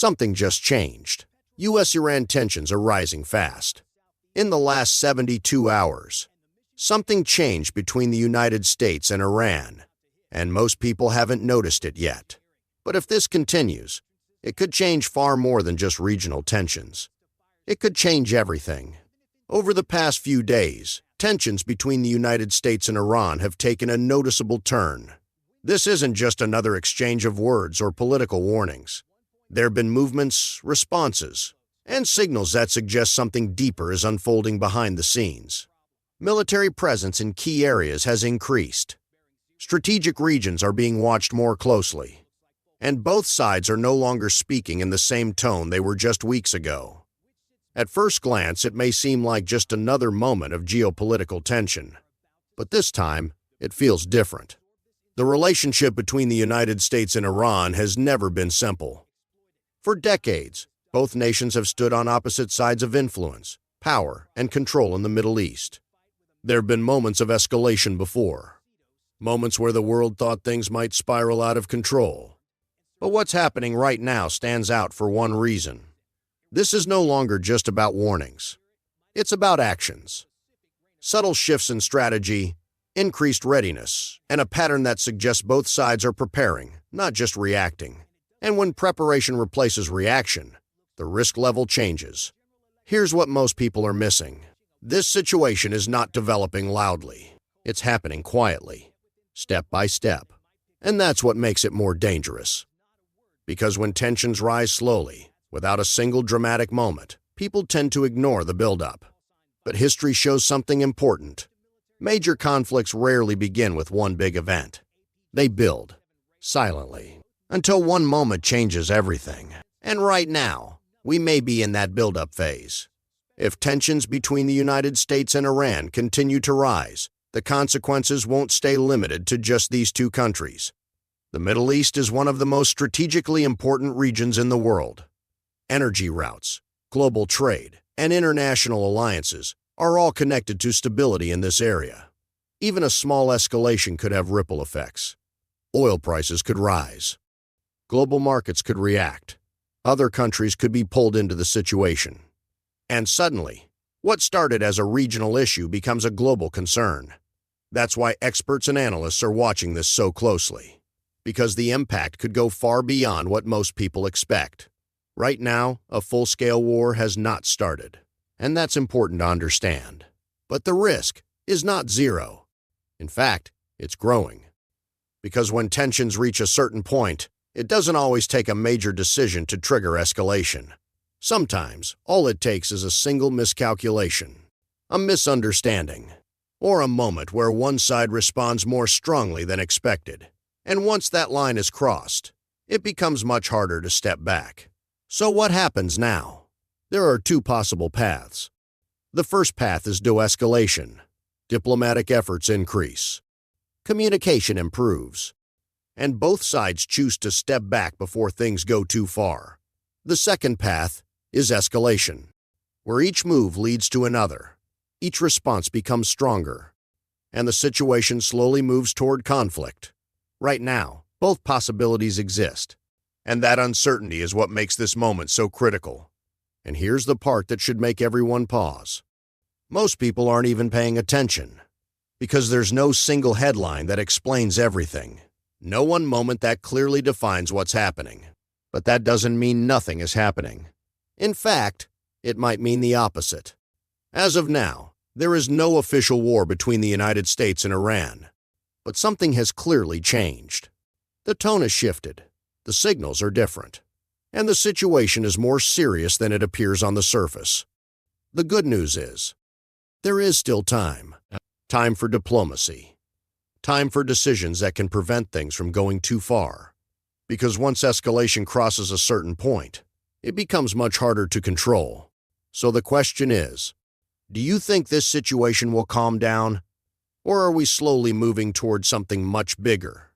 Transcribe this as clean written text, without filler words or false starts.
Something just changed. U.S.-Iran tensions are rising fast. In the last 72 hours, something changed between the United States and Iran, and most people haven't noticed it yet. But if this continues, it could change far more than just regional tensions. It could change everything. Over the past few days, tensions between the United States and Iran have taken a noticeable turn. This isn't just another exchange of words or political warnings. There have been movements, responses, and signals that suggest something deeper is unfolding behind the scenes. Military presence in key areas has increased. Strategic regions are being watched more closely. And both sides are no longer speaking in the same tone they were just weeks ago. At first glance, it may seem like just another moment of geopolitical tension. But this time, it feels different. The relationship between the United States and Iran has never been simple. For decades, both nations have stood on opposite sides of influence, power, and control in the Middle East. There have been moments of escalation before. Moments where the world thought things might spiral out of control. But what's happening right now stands out for one reason. This is no longer just about warnings. It's about actions. Subtle shifts in strategy, increased readiness, and a pattern that suggests both sides are preparing, not just reacting. And when preparation replaces reaction, the risk level changes. Here's what most people are missing. This situation is not developing loudly. It's happening quietly, step by step. And that's what makes it more dangerous. Because when tensions rise slowly, without a single dramatic moment, people tend to ignore the buildup. But history shows something important. Major conflicts rarely begin with one big event. They build, silently, until one moment changes everything. And right now, we may be in that build-up phase. If tensions between the United States and Iran continue to rise, the consequences won't stay limited to just these two countries. The Middle East is one of the most strategically important regions in the world. Energy routes, global trade, and international alliances are all connected to stability in this area. Even a small escalation could have ripple effects. Oil prices could rise. Global markets could react. Other countries could be pulled into the situation. And suddenly, what started as a regional issue becomes a global concern. That's why experts and analysts are watching this so closely. Because the impact could go far beyond what most people expect. Right now, a full-scale war has not started. And that's important to understand. But the risk is not zero. In fact, it's growing. Because when tensions reach a certain point, it doesn't always take a major decision to trigger escalation. Sometimes, all it takes is a single miscalculation, a misunderstanding, or a moment where one side responds more strongly than expected. And once that line is crossed, it becomes much harder to step back. So what happens now? There are two possible paths. The first path is de-escalation. Diplomatic efforts increase. Communication improves. And both sides choose to step back before things go too far. The second path is escalation, where each move leads to another. Each response becomes stronger, and the situation slowly moves toward conflict. Right now, both possibilities exist, and that uncertainty is what makes this moment so critical. And here's the part that should make everyone pause. Most people aren't even paying attention, because there's no single headline that explains everything. No one moment that clearly defines what's happening. But that doesn't mean nothing is happening. In fact, it might mean the opposite. As of now, there is no official war between the United States and Iran. But something has clearly changed. The tone has shifted. The signals are different. And the situation is more serious than it appears on the surface. The good news is, there is still time. Time for diplomacy. Time for decisions that can prevent things from going too far. Because once escalation crosses a certain point, it becomes much harder to control. So the question is, do you think this situation will calm down? Or are we slowly moving towards something much bigger?